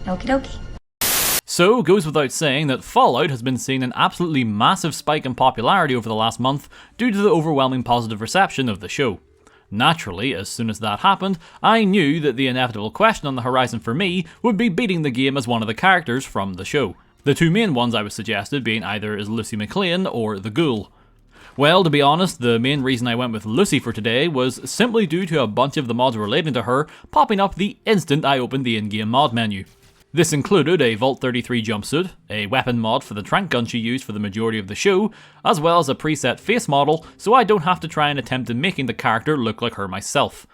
Okie-Dokie. So, goes without saying that Fallout has been seeing an absolutely massive spike in popularity over the last month due to the overwhelming positive reception of the show. Naturally, as soon as that happened, I knew that the inevitable question on the horizon for me would be beating the game as one of the characters from the show. The two main ones I was suggested being either as Lucy MacLean or the Ghoul. Well, to be honest, the main reason I went with Lucy for today was simply due to a bunch of the mods relating to her popping up the instant I opened the in-game mod menu. This included a Vault 33 jumpsuit, a weapon mod for the trank gun she used for the majority of the show, as well as a preset face model so I don't have to try and attempt in making the character look like her myself.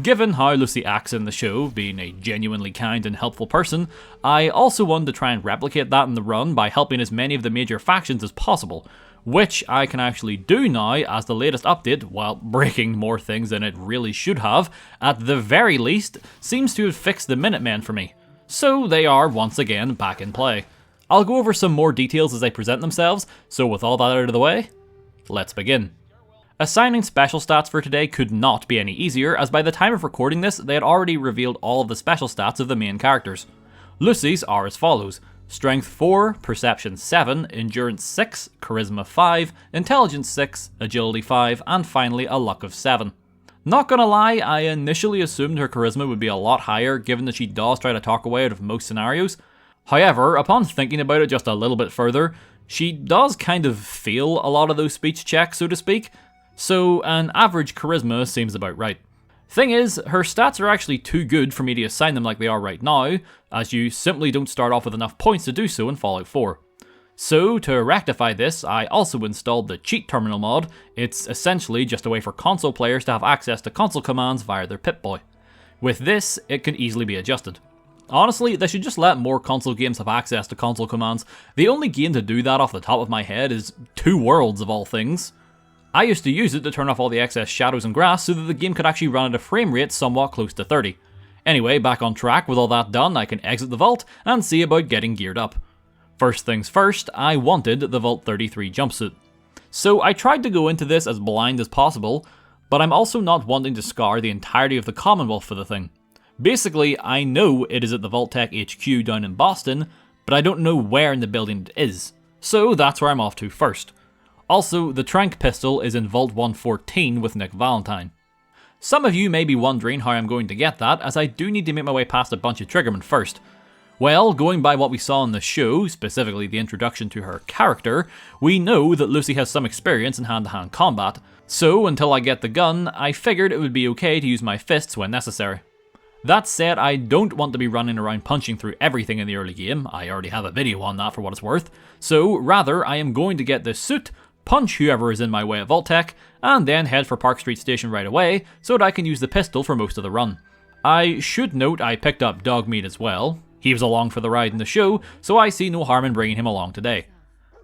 Given how Lucy acts in the show, being a genuinely kind and helpful person, I also wanted to try and replicate that in the run by helping as many of the major factions as possible, which I can actually do now as the latest update, while breaking more things than it really should have, at the very least, seems to have fixed the Minutemen for me. So they are once again back in play. I'll go over some more details as they present themselves, so with all that out of the way, let's begin. Assigning special stats for today could not be any easier, as by the time of recording this, they had already revealed all of the special stats of the main characters. Lucy's are as follows: Strength 4, Perception 7, Endurance 6, Charisma 5, Intelligence 6, Agility 5, and finally a Luck of 7. Not gonna lie, I initially assumed her charisma would be a lot higher given that she does try to talk away out of most scenarios. However, upon thinking about it just a little bit further, she does kind of fail a lot of those speech checks, so to speak, so an average charisma seems about right. Thing is, her stats are actually too good for me to assign them like they are right now, as you simply don't start off with enough points to do so in Fallout 4. So, to rectify this, I also installed the Cheat Terminal mod. It's essentially just a way for console players to have access to console commands via their Pip-Boy. With this, it can easily be adjusted. Honestly, they should just let more console games have access to console commands. The only game to do that off the top of my head is Two Worlds of all things. I used to use it to turn off all the excess shadows and grass so that the game could actually run at a frame rate somewhat close to 30. Anyway, back on track. With all that done, I can exit the vault and see about getting geared up. First things first, I wanted the Vault 33 jumpsuit. So I tried to go into this as blind as possible, but I'm also not wanting to scour the entirety of the Commonwealth for the thing. Basically, I know it is at the Vault-Tec HQ down in Boston, but I don't know where in the building it is. So that's where I'm off to first. Also, the trank pistol is in Vault 114 with Nick Valentine. Some of you may be wondering how I'm going to get that, as I do need to make my way past a bunch of triggermen first. Well, going by what we saw in the show, specifically the introduction to her character, we know that Lucy has some experience in hand-to-hand combat, so until I get the gun, I figured it would be okay to use my fists when necessary. That said, I don't want to be running around punching through everything in the early game. I already have a video on that for what it's worth, so rather I am going to get this suit, punch whoever is in my way at Vault-Tec, and then head for Park Street Station right away so that I can use the pistol for most of the run. I should note I picked up Dogmeat as well. He was along for the ride in the show, so I see no harm in bringing him along today.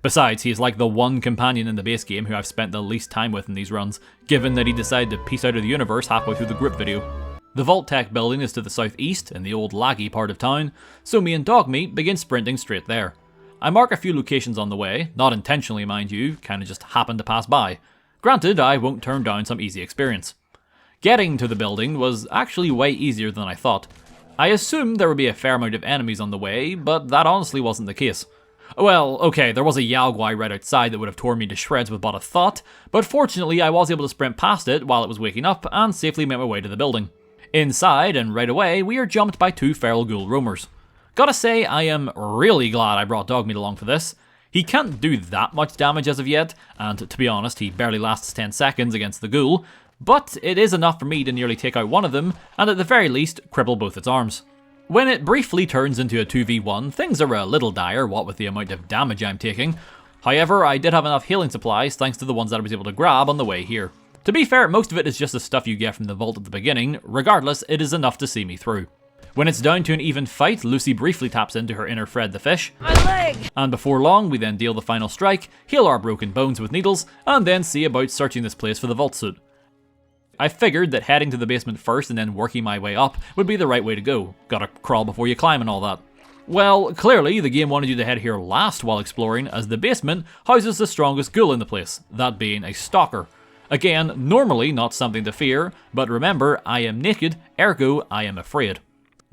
Besides, he's like the one companion in the base game who I've spent the least time with in these runs, given that he decided to peace out of the universe halfway through the group video. The Vault-Tec building is to the southeast, in the old laggy part of town, so me and Dogmeat begin sprinting straight there. I mark a few locations on the way, not intentionally mind you, kinda just happened to pass by. Granted, I won't turn down some easy experience. Getting to the building was actually way easier than I thought. I assumed there would be a fair amount of enemies on the way, but that honestly wasn't the case. Well, okay, there was a Yaogwai right outside that would have torn me to shreds with but a thought, but fortunately I was able to sprint past it while it was waking up and safely made my way to the building. Inside, and right away, we are jumped by two feral ghoul roamers. Gotta say, I am really glad I brought Dogmeat along for this. He can't do that much damage as of yet, and to be honest, he barely lasts 10 seconds against the ghoul, but it is enough for me to nearly take out one of them, and at the very least, cripple both its arms. When it briefly turns into a 2v1, things are a little dire, what with the amount of damage I'm taking. However, I did have enough healing supplies thanks to the ones that I was able to grab on the way here. To be fair, most of it is just the stuff you get from the vault at the beginning. Regardless, it is enough to see me through. When it's down to an even fight, Lucy briefly taps into her inner Fred the Fish. My leg! And before long, we then deal the final strike, heal our broken bones with needles, and then see about searching this place for the vault suit. I figured that heading to the basement first and then working my way up would be the right way to go. Gotta crawl before you climb and all that. Well, clearly the game wanted you to head here last while exploring, as the basement houses the strongest ghoul in the place, that being a stalker. Again, normally not something to fear, but remember, I am naked, ergo I am afraid.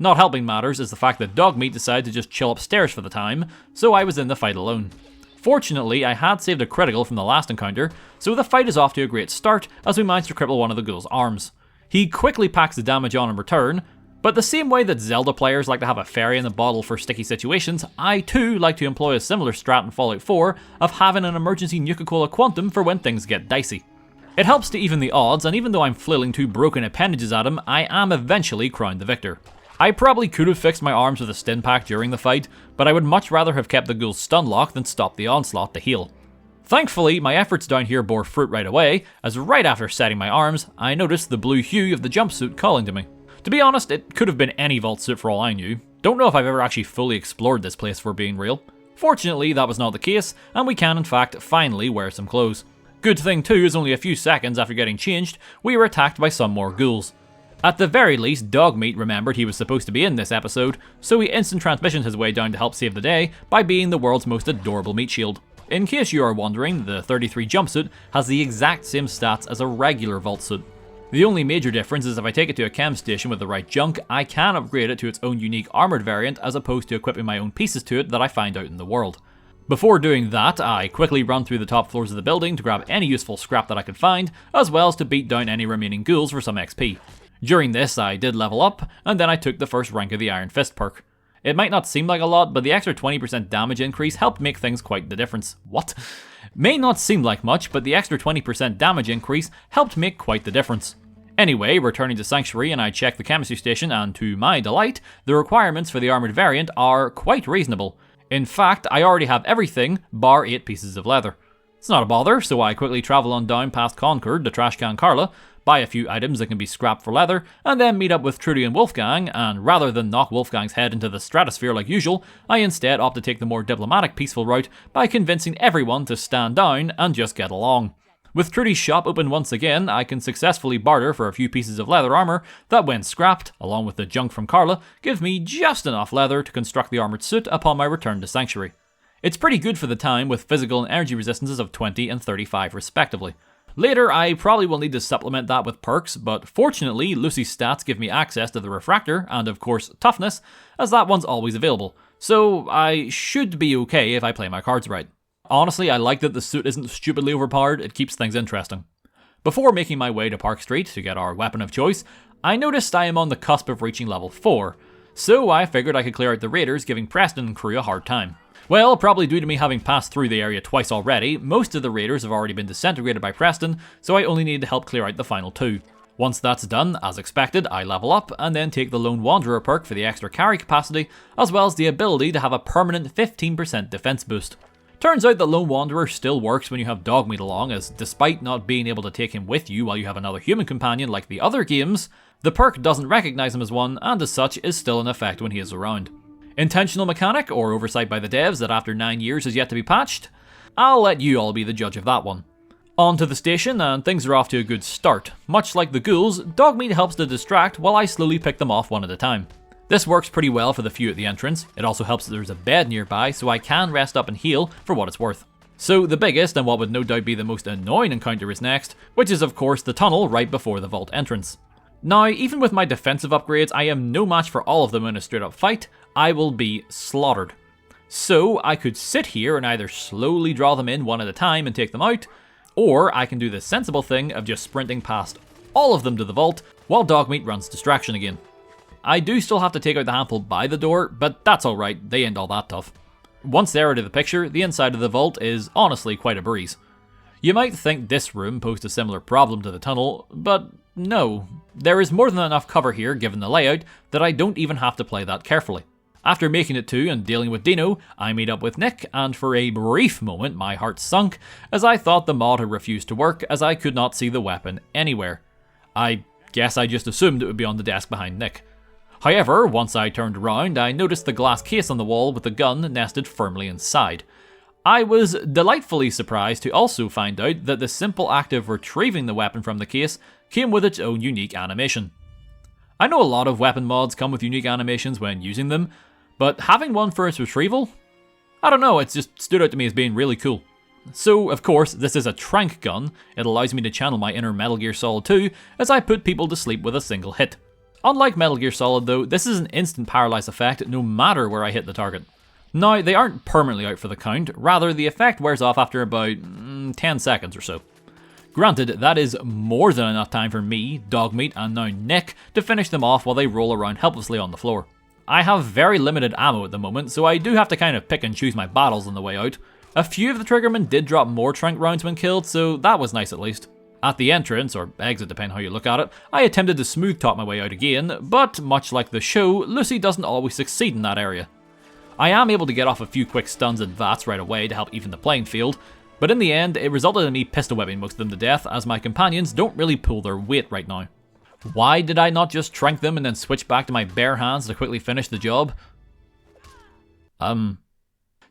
Not helping matters is the fact that Dogmeat decided to just chill upstairs for the time, so I was in the fight alone. Fortunately, I had saved a critical from the last encounter, so the fight is off to a great start as we manage to cripple one of the ghoul's arms. He quickly packs the damage on in return, but the same way that Zelda players like to have a fairy in the bottle for sticky situations, I too like to employ a similar strat in Fallout 4 of having an emergency Nuka-Cola Quantum for when things get dicey. It helps to even the odds, and even though I'm flailing 2 broken appendages at him, I am eventually crowned the victor. I probably could have fixed my arms with a stim pack during the fight, but I would much rather have kept the ghoul's stun lock than stopped the onslaught to heal. Thankfully, my efforts down here bore fruit right away, as right after setting my arms, I noticed the blue hue of the jumpsuit calling to me. To be honest, it could have been any vault suit for all I knew. Don't know if I've ever actually fully explored this place for being real. Fortunately, that was not the case, and we can in fact finally wear some clothes. Good thing too is only a few seconds after getting changed, we were attacked by some more ghouls. At the very least, Dogmeat remembered he was supposed to be in this episode, so he instant transmissioned his way down to help save the day by being the world's most adorable meat shield. In case you are wondering, the 33 jumpsuit has the exact same stats as a regular vault suit. The only major difference is if I take it to a chem station with the right junk, I can upgrade it to its own unique armoured variant as opposed to equipping my own pieces to it that I find out in the world. Before doing that, I quickly run through the top floors of the building to grab any useful scrap that I could find, as well as to beat down any remaining ghouls for some XP. During this, I did level up, and then I took the first rank of the Iron Fist perk. It might not seem like a lot, but the extra 20% damage increase helped make things quite the difference. What? May not seem like much, but the extra 20% damage increase helped make quite the difference. Anyway, returning to Sanctuary and I check the chemistry station, and to my delight, the requirements for the armoured variant are quite reasonable. In fact, I already have everything, bar 8 pieces of leather. It's not a bother, so I quickly travel on down past Concord to Trashcan Carla, buy a few items that can be scrapped for leather, and then meet up with Trudy and Wolfgang, and rather than knock Wolfgang's head into the stratosphere like usual, I instead opt to take the more diplomatic, peaceful route by convincing everyone to stand down and just get along. With Trudy's shop open once again, I can successfully barter for a few pieces of leather armour that, when scrapped, along with the junk from Carla, give me just enough leather to construct the armoured suit upon my return to Sanctuary. It's pretty good for the time, with physical and energy resistances of 20 and 35 respectively. Later, I probably will need to supplement that with perks, but fortunately, Lucy's stats give me access to the Refractor, and of course, Toughness, as that one's always available, so I should be okay if I play my cards right. Honestly, I like that the suit isn't stupidly overpowered, it keeps things interesting. Before making my way to Park Street to get our weapon of choice, I noticed I am on the cusp of reaching level 4, so I figured I could clear out the raiders, giving Preston and crew a hard time. Well, probably due to me having passed through the area twice already, most of the raiders have already been disintegrated by Preston, so I only need to help clear out the final 2. Once that's done, as expected, I level up, and then take the Lone Wanderer perk for the extra carry capacity, as well as the ability to have a permanent 15% defense boost. Turns out that Lone Wanderer still works when you have Dogmeat along, as despite not being able to take him with you while you have another human companion like the other games, the perk doesn't recognize him as one, and as such is still in effect when he is around. Intentional mechanic, or oversight by the devs that after 9 years is yet to be patched? I'll let you all be the judge of that one. On to the station, and things are off to a good start. Much like the ghouls, Dogmeat helps to distract while I slowly pick them off one at a time. This works pretty well for the few at the entrance. It also helps that there's a bed nearby, so I can rest up and heal for what it's worth. So the biggest, and what would no doubt be the most annoying encounter is next, which is of course the tunnel right before the vault entrance. Now, even with my defensive upgrades, I am no match for all of them in a straight up fight. I will be slaughtered. So I could sit here and either slowly draw them in one at a time and take them out, or I can do the sensible thing of just sprinting past all of them to the vault while Dogmeat runs distraction again. I do still have to take out the handful by the door, but that's alright, they ain't all that tough. Once they're out of the picture, the inside of the vault is honestly quite a breeze. You might think this room posed a similar problem to the tunnel, but no. There is more than enough cover here given the layout that I don't even have to play that carefully. After making it to and dealing with Dino, I meet up with Nick, and for a brief moment my heart sunk as I thought the mod had refused to work as I could not see the weapon anywhere. I guess I just assumed it would be on the desk behind Nick. However, once I turned around, I noticed the glass case on the wall with the gun nested firmly inside. I was delightfully surprised to also find out that the simple act of retrieving the weapon from the case came with its own unique animation. I know a lot of weapon mods come with unique animations when using them, but having one for its retrieval? I don't know, it just stood out to me as being really cool. So, of course, this is a trank gun. It allows me to channel my inner Metal Gear Solid 2 as I put people to sleep with a single hit. Unlike Metal Gear Solid though, this is an instant paralyze effect no matter where I hit the target. Now, they aren't permanently out for the count, rather the effect wears off after about 10 seconds or so. Granted, that is more than enough time for me, Dogmeat, and now Nick to finish them off while they roll around helplessly on the floor. I have very limited ammo at the moment, so I do have to kind of pick and choose my battles on the way out. A few of the Triggermen did drop more trank rounds when killed, so that was nice at least. At the entrance, or exit depending how you look at it, I attempted to smooth talk my way out again, but much like the show, Lucy doesn't always succeed in that area. I am able to get off a few quick stuns and VATs right away to help even the playing field, but in the end, it resulted in me pistol whipping most of them to death, as my companions don't really pull their weight right now. Why did I not just trank them and then switch back to my bare hands to quickly finish the job?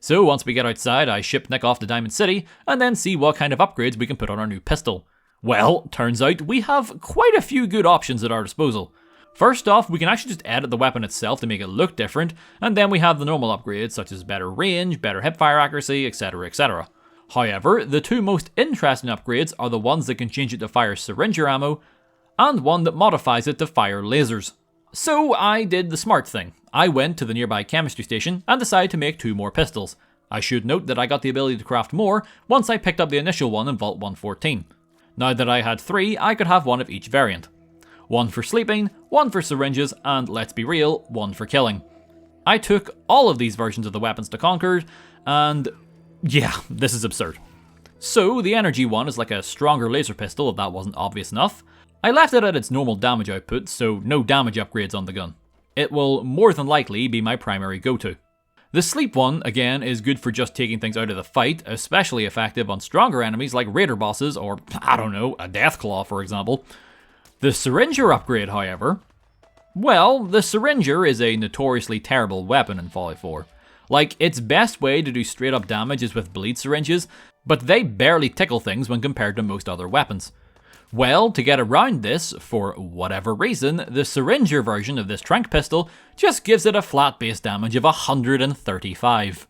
So once we get outside, I ship Nick off to Diamond City, and then see what kind of upgrades we can put on our new pistol. Well, turns out we have quite a few good options at our disposal. First off, we can actually just edit the weapon itself to make it look different, and then we have the normal upgrades such as better range, better hipfire accuracy, etc, etc. However, the two most interesting upgrades are the ones that can change it to fire syringer ammo, and one that modifies it to fire lasers. So I did the smart thing. I went to the nearby chemistry station and decided to make 2 more pistols. I should note that I got the ability to craft more once I picked up the initial one in Vault 114. Now that I had 3, I could have one of each variant. One for sleeping, one for syringes, and let's be real, one for killing. I took all of these versions of the weapons to Concord, and yeah, this is absurd. So the energy one is like a stronger laser pistol if that wasn't obvious enough. I left it at its normal damage output, so no damage upgrades on the gun. It will more than likely be my primary go-to. The sleep one, again, is good for just taking things out of the fight, especially effective on stronger enemies like raider bosses or, I don't know, a Deathclaw for example. The syringer upgrade, however, well, the syringer is a notoriously terrible weapon in Fallout 4. Like, its best way to do straight up damage is with bleed syringes, but they barely tickle things when compared to most other weapons. Well, to get around this, for whatever reason, the syringer version of this trank pistol just gives it a flat base damage of 135.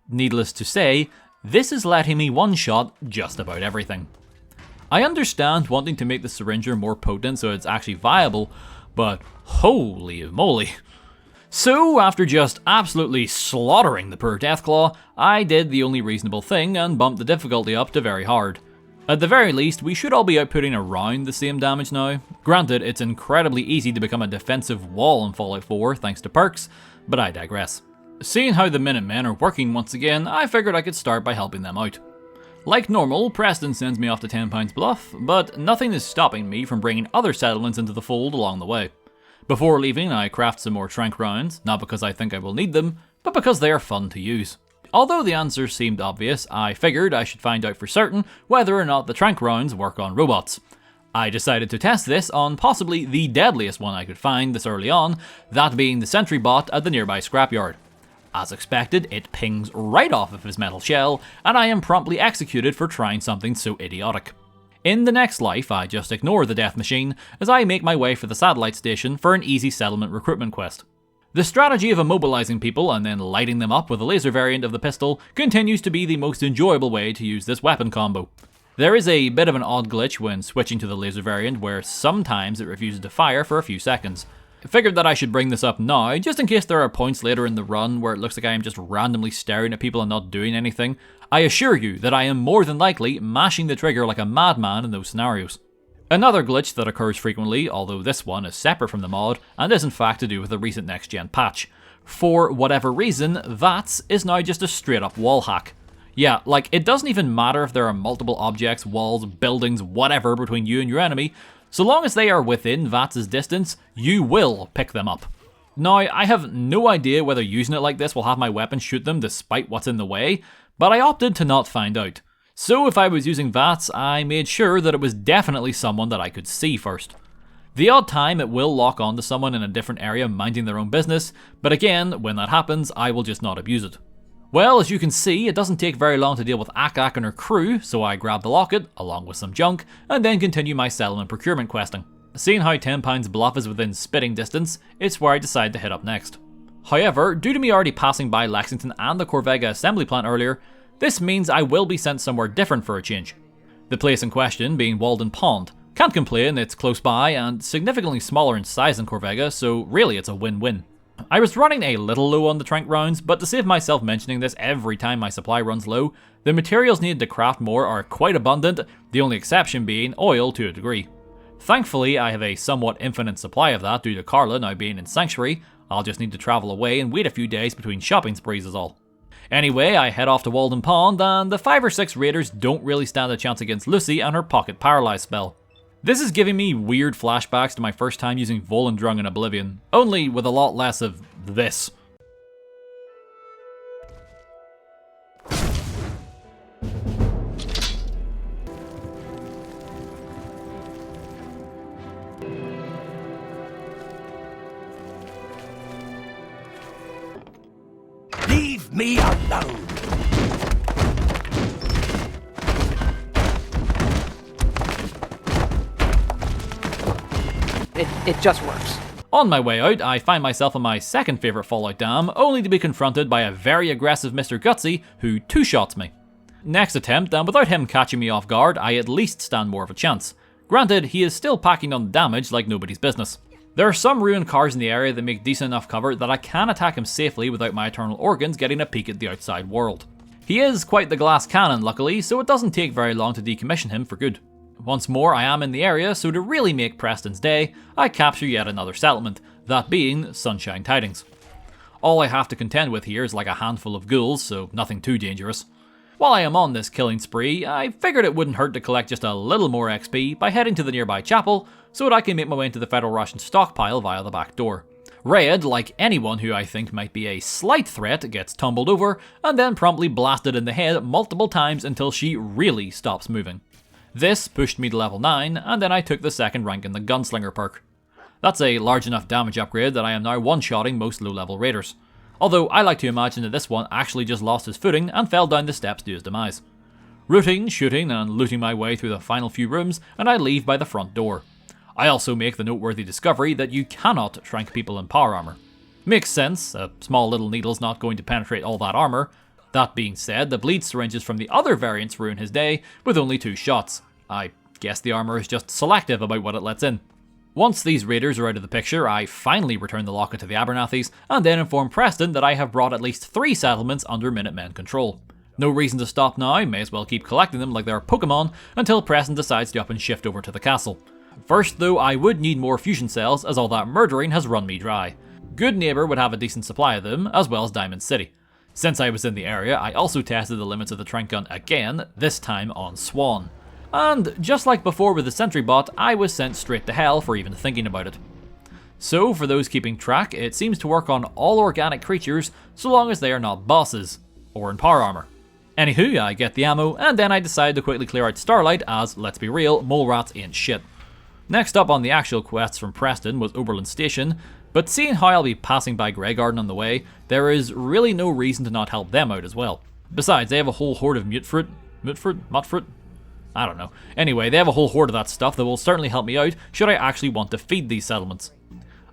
Needless to say, this is letting me one-shot just about everything. I understand wanting to make the syringer more potent so it's actually viable, but holy moly. So, after just absolutely slaughtering the poor Deathclaw, I did the only reasonable thing and bumped the difficulty up to very hard. At the very least, we should all be outputting around the same damage now. Granted, it's incredibly easy to become a defensive wall in Fallout 4 thanks to perks, but I digress. Seeing how the Minutemen are working once again, I figured I could start by helping them out. Like normal, Preston sends me off to 10 Pounds Bluff, but nothing is stopping me from bringing other settlements into the fold along the way. Before leaving, I craft some more trank rounds, not because I think I will need them, but because they are fun to use. Although the answer seemed obvious, I figured I should find out for certain whether or not the trank rounds work on robots. I decided to test this on possibly the deadliest one I could find this early on, that being the sentry bot at the nearby scrapyard. As expected, it pings right off of his metal shell, and I am promptly executed for trying something so idiotic. In the next life, I just ignore the death machine as I make my way for the satellite station for an easy settlement recruitment quest. The strategy of immobilizing people and then lighting them up with a laser variant of the pistol continues to be the most enjoyable way to use this weapon combo. There is a bit of an odd glitch when switching to the laser variant where sometimes it refuses to fire for a few seconds. I figured that I should bring this up now, just in case there are points later in the run where it looks like I am just randomly staring at people and not doing anything. I assure you that I am more than likely mashing the trigger like a madman in those scenarios. Another glitch that occurs frequently, although this one is separate from the mod, and is in fact to do with the recent next-gen patch. For whatever reason, VATS is now just a straight-up wall hack. Yeah, like, it doesn't even matter if there are multiple objects, walls, buildings, whatever between you and your enemy, so long as they are within VATS' distance, you will pick them up. Now, I have no idea whether using it like this will have my weapon shoot them despite what's in the way, but I opted to not find out. So if I was using VATS, I made sure that it was definitely someone that I could see first. The odd time it will lock onto someone in a different area minding their own business, but again, when that happens, I will just not abuse it. Well, as you can see, it doesn't take very long to deal with Ak and her crew, so I grab the locket, along with some junk, and then continue my settlement procurement questing. Seeing how 10 Pounds Bluff is within spitting distance, it's where I decide to hit up next. However, due to me already passing by Lexington and the Corvega assembly plant earlier, this means I will be sent somewhere different for a change. The place in question being Walden Pond, Can't complain, it's close by and significantly smaller in size than Corvega, so really it's a win-win. I was running a little low on the trank rounds, but to save myself mentioning this every time my supply runs low, the materials needed to craft more are quite abundant, the only exception being oil to a degree. Thankfully, I have a somewhat infinite supply of that due to Carla now being in Sanctuary. I'll just need to travel away and wait a few days between shopping sprees is all. Anyway, I head off to Walden Pond, and the 5 or 6 raiders don't really stand a chance against Lucy and her pocket paralyze spell. This is giving me weird flashbacks to my first time using Volendrung in Oblivion, only with a lot less of this. Leave me alone! It just works. On my way out, I find myself on my second favourite Fallout dam, only to be confronted by a very aggressive Mr. Gutsy who two-shots me. Next attempt, and without him catching me off guard, I at least stand more of a chance. Granted, he is still packing on the damage like nobody's business. There are some ruined cars in the area that make decent enough cover that I can attack him safely without my eternal organs getting a peek at the outside world. He is quite the glass cannon luckily, so it doesn't take very long to decommission him for good. Once more I am in the area, so to really make Preston's day, I capture yet another settlement, that being Sunshine Tidings. All I have to contend with here is like a handful of ghouls, so nothing too dangerous. While I am on this killing spree, I figured it wouldn't hurt to collect just a little more XP by heading to the nearby chapel, so that I can make my way into the Federal Ration stockpile via the back door. Red, like anyone who I think might be a slight threat, gets tumbled over, and then promptly blasted in the head multiple times until she really stops moving. This pushed me to level 9, and then I took the second rank in the Gunslinger perk. That's a large enough damage upgrade that I am now one-shotting most low-level raiders. Although I like to imagine that this one actually just lost his footing and fell down the steps to his demise. Rooting, shooting, and looting my way through the final few rooms, and I leave by the front door. I also make the noteworthy discovery that you cannot trank people in power armor. Makes sense, a small little needle's not going to penetrate all that armor. That being said, the bleed syringes from the other variants ruin his day with only 2 shots. I guess the armor is just selective about what it lets in. Once these raiders are out of the picture, I finally return the locket to the Abernathy's and then inform Preston that I have brought at least 3 settlements under Minutemen control. No reason to stop now, may as well keep collecting them like they're Pokemon until Preston decides to up and shift over to the castle. First though, I would need more fusion cells as all that murdering has run me dry. Good Neighbor would have a decent supply of them, as well as Diamond City. Since I was in the area, I also tested the limits of the trank gun again, this time on Swan. And just like before with the sentry bot, I was sent straight to hell for even thinking about it. So for those keeping track, it seems to work on all organic creatures so long as they are not bosses, or in power armor. Anywho, I get the ammo, and then I decide to quickly clear out Starlight as, let's be real, mole rats ain't shit. Next up on the actual quests from Preston was Oberlin Station, but seeing how I'll be passing by Greygarden on the way, there is really no reason to not help them out as well. Besides, they have a whole horde of Mutfruit? I don't know. Anyway, they have a whole horde of that stuff that will certainly help me out should I actually want to feed these settlements.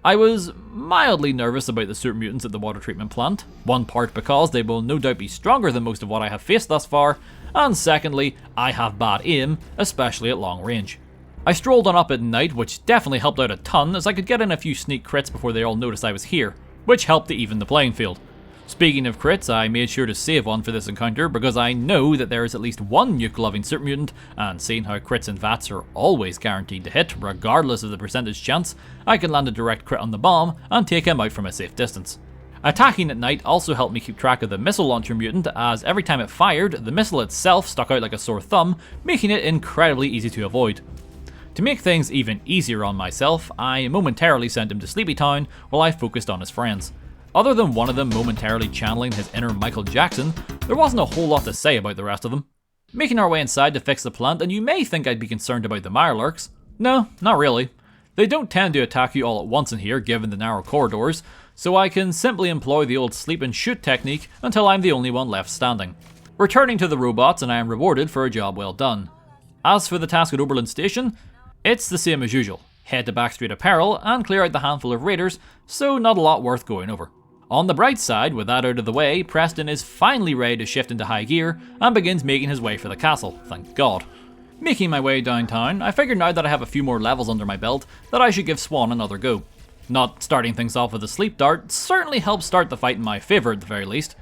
I was mildly nervous about the super mutants at the water treatment plant, one part because they will no doubt be stronger than most of what I have faced thus far, and secondly, I have bad aim, especially at long range. I strolled on up at night, which definitely helped out a ton as I could get in a few sneak crits before they all noticed I was here, which helped to even the playing field. Speaking of crits, I made sure to save one for this encounter because I know that there is at least one nuke-loving super mutant, and seeing how crits and VATs are always guaranteed to hit regardless of the percentage chance, I can land a direct crit on the bomb and take him out from a safe distance. Attacking at night also helped me keep track of the missile launcher mutant, as every time it fired, the missile itself stuck out like a sore thumb, making it incredibly easy to avoid. To make things even easier on myself, I momentarily sent him to Sleepy Town while I focused on his friends. Other than one of them momentarily channeling his inner Michael Jackson, there wasn't a whole lot to say about the rest of them. Making our way inside to fix the plant, and you may think I'd be concerned about the Mirelurks. No, not really. They don't tend to attack you all at once in here given the narrow corridors, so I can simply employ the old sleep and shoot technique until I'm the only one left standing. Returning to the robots, and I am rewarded for a job well done. As for the task at Oberlin Station, it's the same as usual. Head to Backstreet Apparel and clear out the handful of raiders, so not a lot worth going over. On the bright side, with that out of the way, Preston is finally ready to shift into high gear and begins making his way for the castle, thank God. Making my way downtown, I figured now that I have a few more levels under my belt that I should give Swan another go. Not starting things off with a sleep dart certainly helped start the fight in my favour at the very least.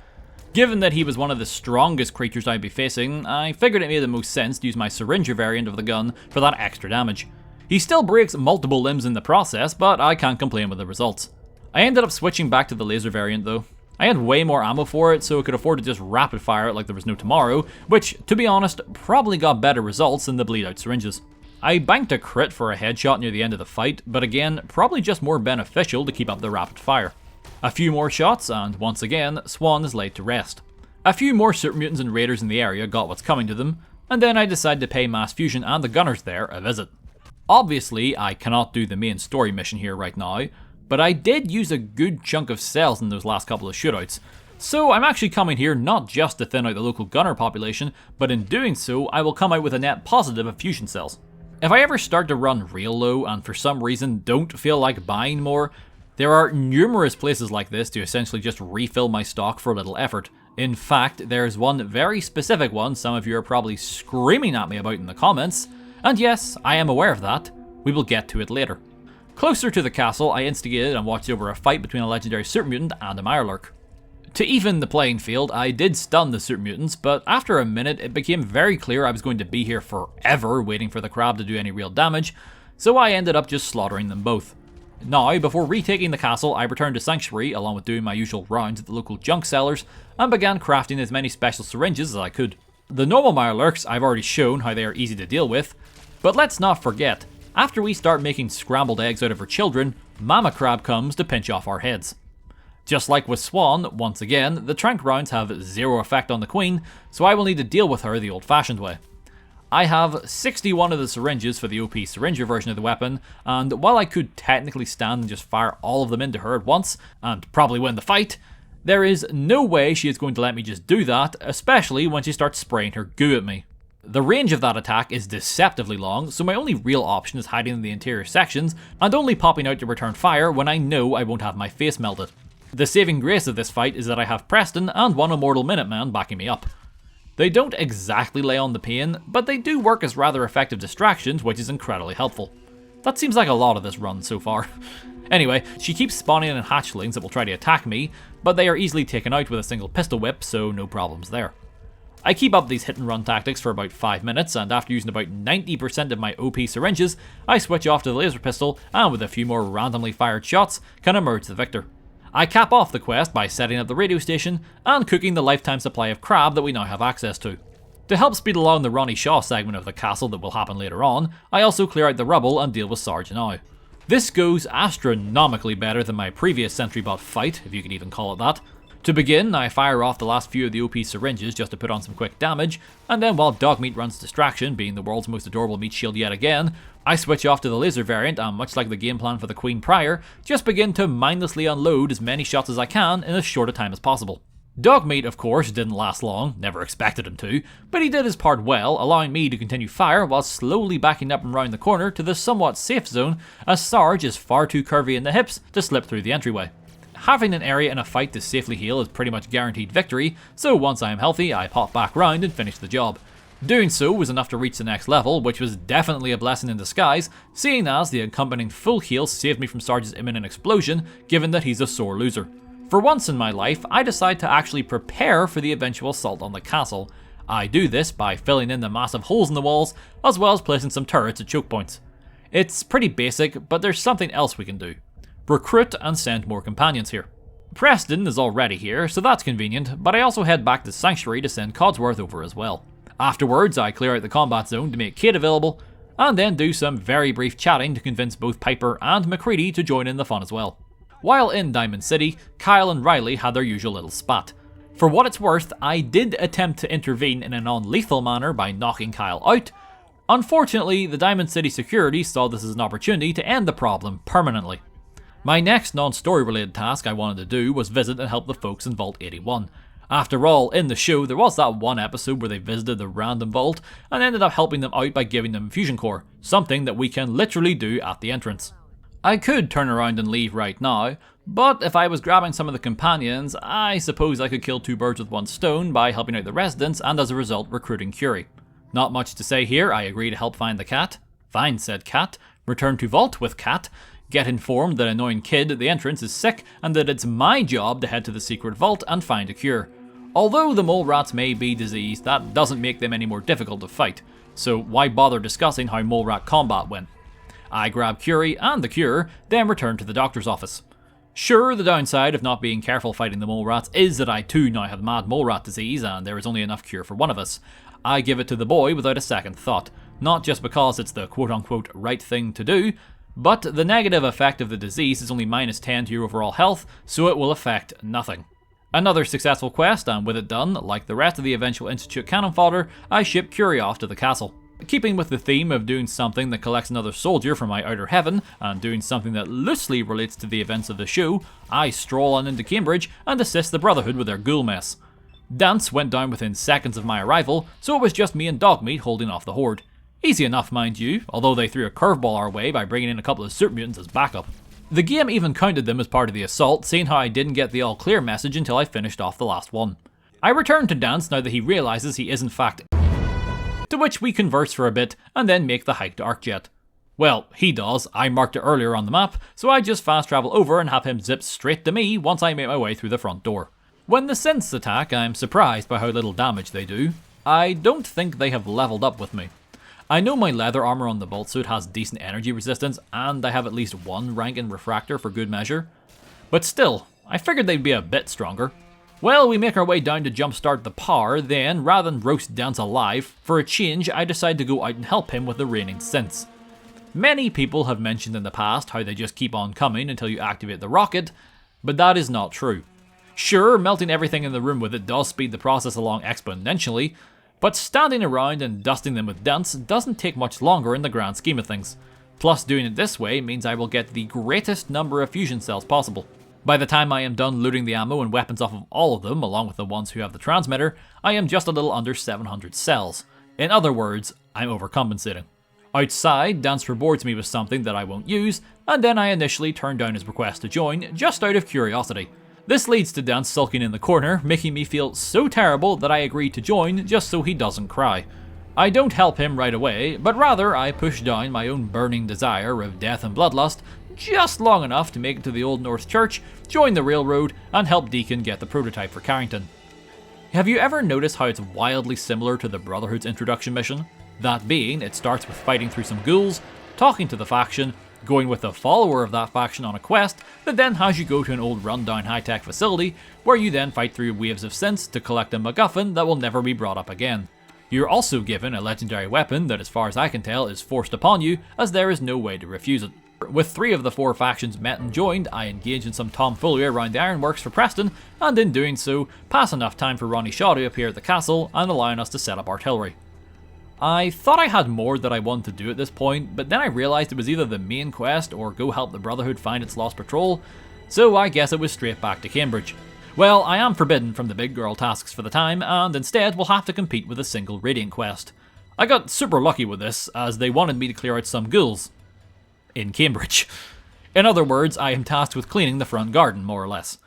Given that he was one of the strongest creatures I'd be facing, I figured it made the most sense to use my syringer variant of the gun for that extra damage. He still breaks multiple limbs in the process, but I can't complain with the results. I ended up switching back to the laser variant though. I had way more ammo for it, so I could afford to just rapid fire it like there was no tomorrow, which, to be honest, probably got better results than the bleed out syringes. I banked a crit for a headshot near the end of the fight, but again, probably just more beneficial to keep up the rapid fire. A few more shots, and once again, Swan is laid to rest. A few more super mutants and raiders in the area got what's coming to them, and then I decided to pay Mass Fusion and the gunners there a visit. Obviously, I cannot do the main story mission here right now, but I did use a good chunk of cells in those last couple of shootouts, so I'm actually coming here not just to thin out the local gunner population, but in doing so, I will come out with a net positive of fusion cells. If I ever start to run real low and for some reason don't feel like buying more, there are numerous places like this to essentially just refill my stock for a little effort. In fact, there's one very specific one some of you are probably screaming at me about in the comments, and yes, I am aware of that. We will get to it later. Closer to the castle, I instigated and watched over a fight between a legendary super mutant and a Mirelurk. To even the playing field, I did stun the super mutants, but after a minute it became very clear I was going to be here forever waiting for the crab to do any real damage, so I ended up just slaughtering them both. Now, before retaking the castle, I returned to Sanctuary along with doing my usual rounds at the local junk sellers and began crafting as many special syringes as I could. The normal Mirelurks I've already shown how they are easy to deal with, but let's not forget, after we start making scrambled eggs out of our children, Mama Crab comes to pinch off our heads. Just like with Swan, once again, the trank rounds have zero effect on the Queen, so I will need to deal with her the old-fashioned way. I have 61 of the syringes for the OP syringer version of the weapon, and while I could technically stand and just fire all of them into her at once, and probably win the fight, there is no way she is going to let me just do that, especially when she starts spraying her goo at me. The range of that attack is deceptively long, so my only real option is hiding in the interior sections, and only popping out to return fire when I know I won't have my face melted. The saving grace of this fight is that I have Preston and one immortal Minuteman backing me up. They don't exactly lay on the pain, but they do work as rather effective distractions, which is incredibly helpful. That seems like a lot of this run so far. Anyway, she keeps spawning in hatchlings that will try to attack me, but they are easily taken out with a single pistol whip, so no problems there. I keep up these hit and run tactics for about 5 minutes, and after using about 90% of my OP syringes, I switch off to the laser pistol, and with a few more randomly fired shots, can emerge the victor. I cap off the quest by setting up the radio station and cooking the lifetime supply of crab that we now have access to. To help speed along the Ronnie Shaw segment of the castle that will happen later on, I also clear out the rubble and deal with Sarge now. This goes astronomically better than my previous sentry bot fight, if you could even call it that. To begin, I fire off the last few of the OP syringes just to put on some quick damage, and then while Dogmeat runs Distraction, being the world's most adorable meat shield yet again, I switch off to the laser variant and, much like the game plan for the Queen prior, just begin to mindlessly unload as many shots as I can in as short a time as possible. Dogmeat, of course, didn't last long, never expected him to, but he did his part well, allowing me to continue fire while slowly backing up and round the corner to the somewhat safe zone, as Sarge is far too curvy in the hips to slip through the entryway. Having an area in a fight to safely heal is pretty much guaranteed victory, so once I am healthy, I pop back round and finish the job. Doing so was enough to reach the next level, which was definitely a blessing in disguise, seeing as the accompanying full heal saved me from Sarge's imminent explosion, given that he's a sore loser. For once in my life, I decide to actually prepare for the eventual assault on the castle. I do this by filling in the massive holes in the walls, as well as placing some turrets at choke points. It's pretty basic, but there's something else we can do. Recruit and send more companions here. Preston is already here, so that's convenient, but I also head back to Sanctuary to send Codsworth over as well. Afterwards, I clear out the combat zone to make Kate available, and then do some very brief chatting to convince both Piper and McCready to join in the fun as well. While in Diamond City, Kyle and Riley had their usual little spat. For what it's worth, I did attempt to intervene in a non-lethal manner by knocking Kyle out. Unfortunately, the Diamond City security saw this as an opportunity to end the problem permanently. My next non-story related task I wanted to do was visit and help the folks in Vault 81. After all, in the show there was that one episode where they visited the random vault and ended up helping them out by giving them a fusion core, something that we can literally do at the entrance. I could turn around and leave right now, but if I was grabbing some of the companions, I suppose I could kill two birds with one stone by helping out the residents and as a result recruiting Curie. Not much to say here, I agree to help find the cat. Fine, said cat. Return to vault with cat. Get informed that annoying kid at the entrance is sick and that it's my job to head to the secret vault and find a cure. Although the mole rats may be diseased, that doesn't make them any more difficult to fight, so why bother discussing how mole rat combat went? I grab Curie and the cure, then return to the doctor's office. Sure, the downside of not being careful fighting the mole rats is that I too now have mad mole rat disease and there is only enough cure for one of us. I give it to the boy without a second thought, not just because it's the quote-unquote right thing to do, but the negative effect of the disease is only -10 to your overall health, so it will affect nothing. Another successful quest, and with it done, like the rest of the eventual Institute cannon fodder, I ship Curie off to the castle. Keeping with the theme of doing something that collects another soldier from my outer heaven, and doing something that loosely relates to the events of the show, I stroll on into Cambridge and assist the Brotherhood with their ghoul mess. Dance went down within seconds of my arrival, so it was just me and Dogmeat holding off the horde. Easy enough, mind you, although they threw a curveball our way by bringing in a couple of super mutants as backup. The game even counted them as part of the assault, seeing how I didn't get the all clear message until I finished off the last one. I return to Dance now that he realises he is in fact, to which we converse for a bit and then make the hike to Arcjet. Well, he does, I marked it earlier on the map, so I just fast travel over and have him zip straight to me once I make my way through the front door. When the synths attack, I'm surprised by how little damage they do. I don't think they have leveled up with me. I know my leather armor on the bolt suit has decent energy resistance, and I have at least one rank in refractor for good measure. But still, I figured they'd be a bit stronger. Well, we make our way down to jumpstart the power, then, rather than roast Dance alive, for a change I decide to go out and help him with the raining synths. Many people have mentioned in the past how they just keep on coming until you activate the rocket, but that is not true. Sure, melting everything in the room with it does speed the process along exponentially, but standing around and dusting them with Dance doesn't take much longer in the grand scheme of things. Plus, doing it this way means I will get the greatest number of fusion cells possible. By the time I am done looting the ammo and weapons off of all of them, along with the ones who have the transmitter, I am just a little under 700 cells. In other words, I'm overcompensating. Outside, Dance rewards me with something that I won't use, and then I initially turn down his request to join, just out of curiosity. This leads to Dance sulking in the corner, making me feel so terrible that I agree to join just so he doesn't cry. I don't help him right away, but rather I push down my own burning desire of death and bloodlust just long enough to make it to the Old North Church, join the railroad, and help Deacon get the prototype for Carrington. Have you ever noticed how it's wildly similar to the Brotherhood's introduction mission? That being, it starts with fighting through some ghouls, talking to the faction, going with a follower of that faction on a quest that then has you go to an old rundown high-tech facility where you then fight through waves of synths to collect a MacGuffin that will never be brought up again. You're also given a legendary weapon that, as far as I can tell, is forced upon you as there is no way to refuse it. With 3 of the 4 factions met and joined, I engage in some tomfoolery around the ironworks for Preston, and in doing so, pass enough time for Ronnie Shaw to appear at the castle and allowing us to set up artillery. I thought I had more that I wanted to do at this point, but then I realised it was either the main quest or go help the Brotherhood find its lost patrol, so I guess it was straight back to Cambridge. Well, I am forbidden from the big girl tasks for the time, and instead will have to compete with a single Radiant quest. I got super lucky with this, as they wanted me to clear out some ghouls. In Cambridge. In other words, I am tasked with cleaning the front garden, more or less.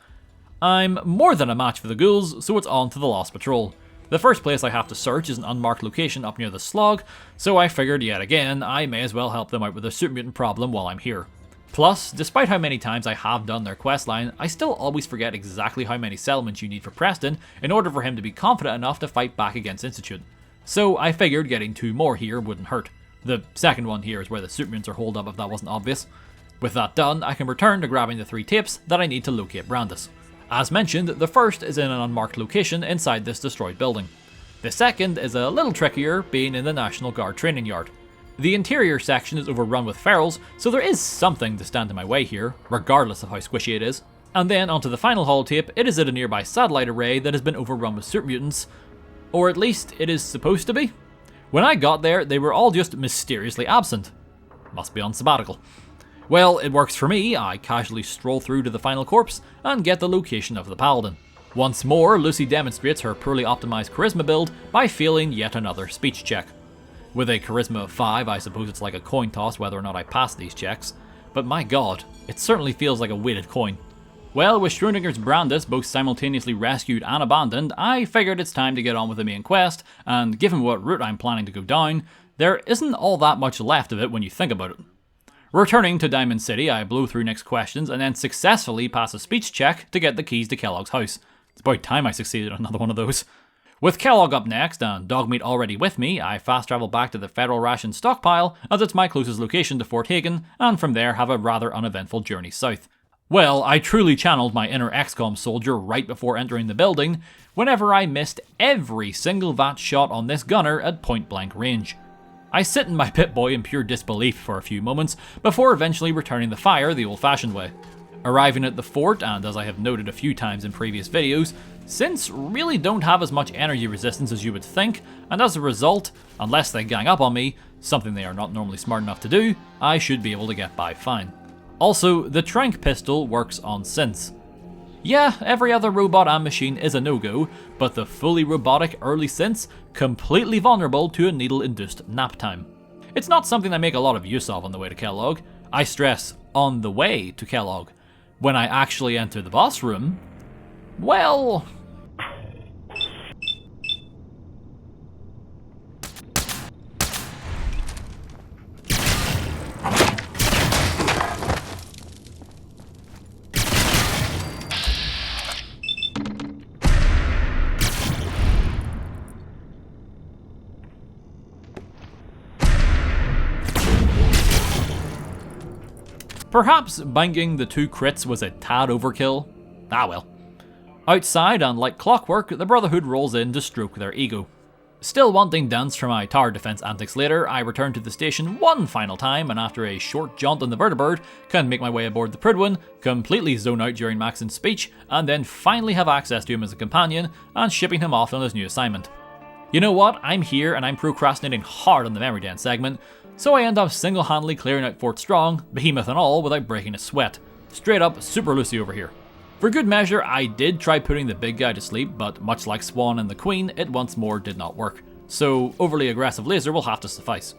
I'm more than a match for the ghouls, so it's on to the lost patrol. The first place I have to search is an unmarked location up near the slog, so I figured yet again I may as well help them out with their super mutant problem while I'm here. Plus, despite how many times I have done their questline, I still always forget exactly how many settlements you need for Preston in order for him to be confident enough to fight back against Institute. So I figured getting 2 more here wouldn't hurt. The second one here is where the super mutants are holed up if that wasn't obvious. With that done, I can return to grabbing the 3 tapes that I need to locate Brandis. As mentioned, the first is in an unmarked location inside this destroyed building. The second is a little trickier, being in the National Guard training yard. The interior section is overrun with ferals, so there is something to stand in my way here, regardless of how squishy it is. And then onto the final holotape, it is at a nearby satellite array that has been overrun with super mutants. Or at least it is supposed to be. When I got there, they were all just mysteriously absent. Must be on sabbatical. Well, it works for me. I casually stroll through to the final corpse and get the location of the Paladin. Once more, Lucy demonstrates her poorly optimized charisma build by failing yet another speech check. With a charisma of 5, I suppose it's like a coin toss whether or not I pass these checks, but my god, it certainly feels like a weighted coin. Well, with Schrodinger's Brandis both simultaneously rescued and abandoned, I figured it's time to get on with the main quest, and given what route I'm planning to go down, there isn't all that much left of it when you think about it. Returning to Diamond City, I blow through Nick's questions and then successfully pass a speech check to get the keys to Kellogg's house. It's about time I succeeded on another one of those. With Kellogg up next and Dogmeat already with me, I fast travel back to the Federal Ration stockpile as it's my closest location to Fort Hagen, and from there have a rather uneventful journey south. Well, I truly channeled my inner XCOM soldier right before entering the building, whenever I missed every single VAT shot on this gunner at point blank range. I sit in my Pip-Boy in pure disbelief for a few moments, before eventually returning the fire the old-fashioned way. Arriving at the fort, and as I have noted a few times in previous videos, synths really don't have as much energy resistance as you would think, and as a result, unless they gang up on me, something they are not normally smart enough to do, I should be able to get by fine. Also, the Trank pistol works on synths. Yeah, every other robot and machine is a no-go, but the fully robotic early synths, completely vulnerable to a needle-induced nap time. It's not something I make a lot of use of on the way to Kellogg. I stress, on the way to Kellogg. When I actually enter the boss room, well... Perhaps banging the 2 crits was a tad overkill. Ah well. Outside, and like clockwork, the Brotherhood rolls in to stroke their ego. Still wanting dance for my tower defense antics later, I return to the station one final time, and after a short jaunt on the Vertibird, can make my way aboard the Pridwin, completely zone out during Maxon's speech, and then finally have access to him as a companion, and shipping him off on his new assignment. You know what, I'm here and I'm procrastinating hard on the Memory Dance segment, so I end up single-handedly clearing out Fort Strong, behemoth and all, without breaking a sweat. Straight up Super Lucy over here. For good measure, I did try putting the big guy to sleep, but much like Swan and the Queen, it once more did not work. So overly aggressive laser will have to suffice.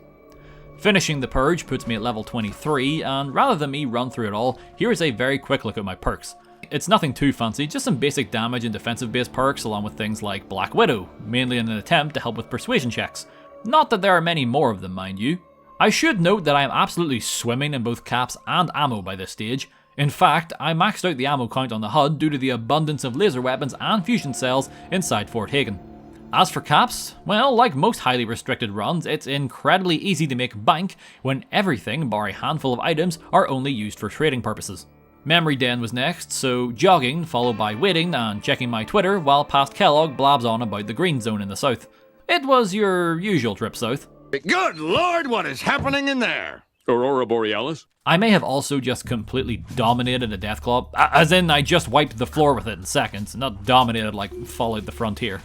Finishing the purge puts me at level 23, and rather than me run through it all, here is a very quick look at my perks. It's nothing too fancy, just some basic damage and defensive based perks along with things like Black Widow, mainly in an attempt to help with persuasion checks. Not that there are many more of them, mind you. I should note that I am absolutely swimming in both caps and ammo by this stage. In fact, I maxed out the ammo count on the HUD due to the abundance of laser weapons and fusion cells inside Fort Hagen. As for caps, well, like most highly restricted runs, it's incredibly easy to make bank when everything bar a handful of items are only used for trading purposes. Memory Den was next, so jogging, followed by waiting and checking my Twitter while past Kellogg blabs on about the green zone in the south. It was your usual trip south. Good Lord, what is happening in there? Aurora Borealis? I may have also just completely dominated a Deathclaw, as in I just wiped the floor with it in seconds, not dominated like Fallout the Frontier.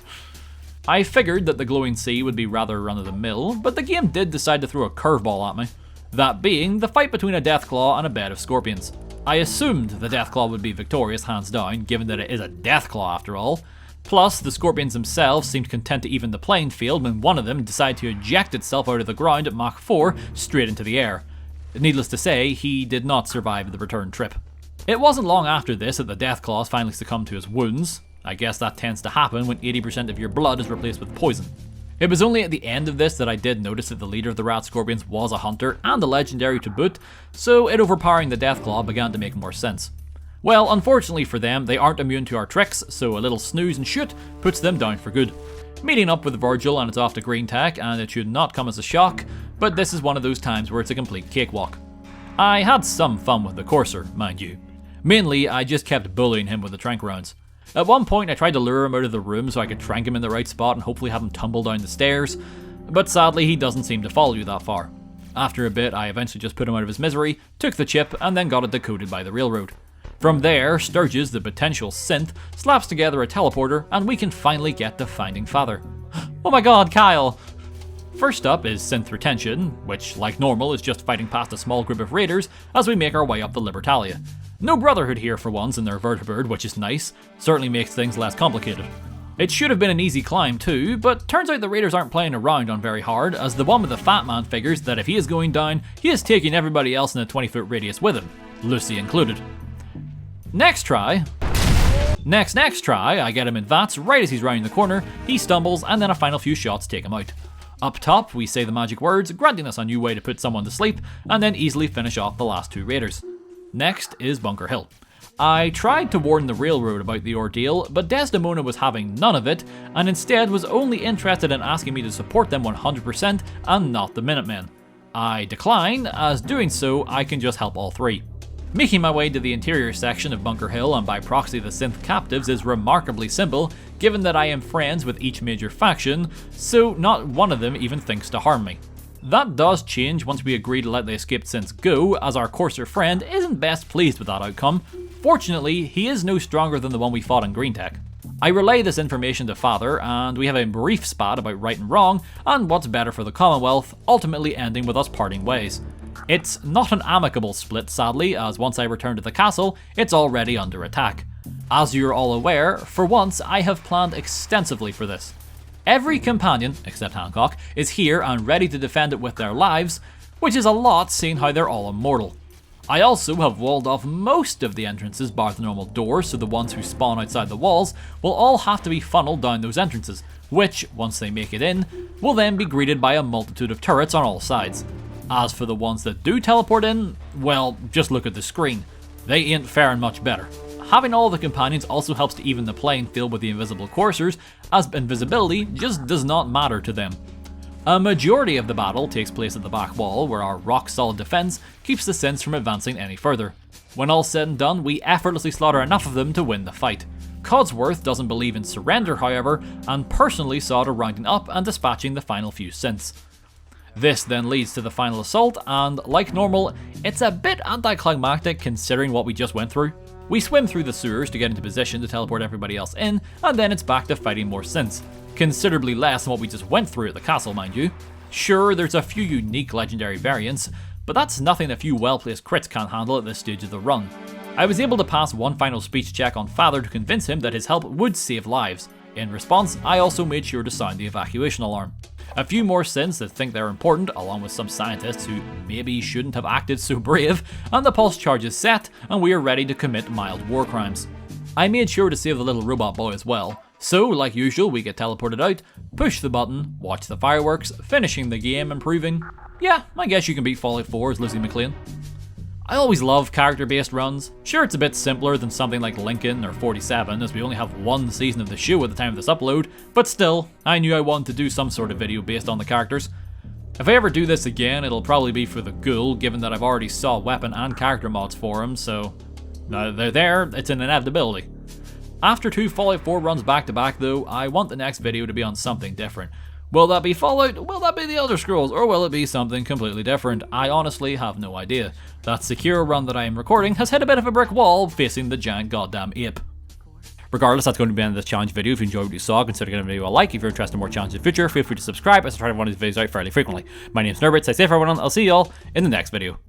I figured that the glowing sea would be rather run-of-the-mill, but the game did decide to throw a curveball at me. That being the fight between a Deathclaw and a bed of scorpions. I assumed the Deathclaw would be victorious hands down, given that it is a Deathclaw after all. Plus, the scorpions themselves seemed content to even the playing field when one of them decided to eject itself out of the ground at Mach 4 straight into the air. Needless to say, he did not survive the return trip. It wasn't long after this that the Deathclaws finally succumbed to his wounds. I guess that tends to happen when 80% of your blood is replaced with poison. It was only at the end of this that I did notice that the leader of the Rat Scorpions was a hunter and a legendary to boot, so it overpowering the Deathclaw began to make more sense. Well, unfortunately for them, they aren't immune to our tricks, so a little snooze and shoot puts them down for good. Meeting up with Virgil and it's off to Green Tech, and it should not come as a shock, but this is one of those times where it's a complete cakewalk. I had some fun with the Courser, mind you. Mainly, I just kept bullying him with the trank rounds. At one point, I tried to lure him out of the room so I could trank him in the right spot and hopefully have him tumble down the stairs, but sadly he doesn't seem to follow you that far. After a bit, I eventually just put him out of his misery, took the chip, and then got it decoded by the railroad. From there, Sturges, the potential synth, slaps together a teleporter, and we can finally get to Finding Father. Oh my god, Kyle! First up is synth retention, which, like normal, is just fighting past a small group of raiders as we make our way up the Libertalia. No Brotherhood here for once in their Vertibird, which is nice, certainly makes things less complicated. It should have been an easy climb too, but turns out the raiders aren't playing around on very hard, as the one with the fat man figures that if he is going down, he is taking everybody else in a 20-foot radius with him, Lucy included. Next try, I get him in VATS right as he's rounding the corner, he stumbles, and then a final few shots take him out. Up top, we say the magic words, granting us a new way to put someone to sleep, and then easily finish off the last 2 raiders. Next is Bunker Hill. I tried to warn the railroad about the ordeal, but Desdemona was having none of it, and instead was only interested in asking me to support them 100% and not the Minutemen. I decline, as doing so I can just help all 3. Making my way to the interior section of Bunker Hill and by proxy the synth captives is remarkably simple, given that I am friends with each major faction, so not one of them even thinks to harm me. That does change once we agree to let the escaped synths go, as our courser friend isn't best pleased with that outcome. Fortunately, he is no stronger than the one we fought in Green Tech. I relay this information to Father, and we have a brief spat about right and wrong, and what's better for the Commonwealth, ultimately ending with us parting ways. It's not an amicable split, sadly, as once I return to the castle, it's already under attack. As you're all aware, for once I have planned extensively for this. Every companion, except Hancock, is here and ready to defend it with their lives, which is a lot seeing how they're all immortal. I also have walled off most of the entrances bar the normal doors, so the ones who spawn outside the walls will all have to be funneled down those entrances, which, once they make it in, will then be greeted by a multitude of turrets on all sides. As for the ones that do teleport in, well, just look at the screen. They ain't faring much better. Having all the companions also helps to even the playing field with the invisible coursers, as invisibility just does not matter to them. A majority of the battle takes place at the back wall, where our rock-solid defense keeps the synths from advancing any further. When all's said and done, we effortlessly slaughter enough of them to win the fight. Codsworth doesn't believe in surrender, however, and personally saw to rounding up and dispatching the final few synths. This then leads to the final assault, and like normal, it's a bit anticlimactic considering what we just went through. We swim through the sewers to get into position to teleport everybody else in, and then it's back to fighting more synths. Considerably less than what we just went through at the castle, mind you. Sure, there's a few unique legendary variants, but that's nothing a few well-placed crits can't handle at this stage of the run. I was able to pass one final speech check on Father to convince him that his help would save lives. In response, I also made sure to sound the evacuation alarm. A few more synths that think they're important, along with some scientists who maybe shouldn't have acted so brave, and the pulse charge is set, and we are ready to commit mild war crimes. I made sure to save the little robot boy as well, so like usual we get teleported out, push the button, watch the fireworks, finishing the game and proving, yeah, I guess you can beat Fallout 4 as Lizzie MacLean. I always love character-based runs. Sure, it's a bit simpler than something like Lincoln or 47, as we only have one season of the show at the time of this upload, but still, I knew I wanted to do some sort of video based on the characters. If I ever do this again, it'll probably be for the Ghoul, given that I've already saw weapon and character mods for him, so now that they're there, it's an inevitability. After 2 Fallout 4 runs back to back though, I want the next video to be on something different. Will that be Fallout? Will that be the Elder Scrolls? Or will it be something completely different? I honestly have no idea. That Sekiro run that I am recording has hit a bit of a brick wall facing the giant goddamn ape. Regardless, that's going to be the end of this challenge video. If you enjoyed what you saw, consider giving the video a like. If you're interested in more challenges in the future, feel free to subscribe as I try to run these videos out fairly frequently. My name's Nerbit, stay safe everyone, I'll see y'all in the next video.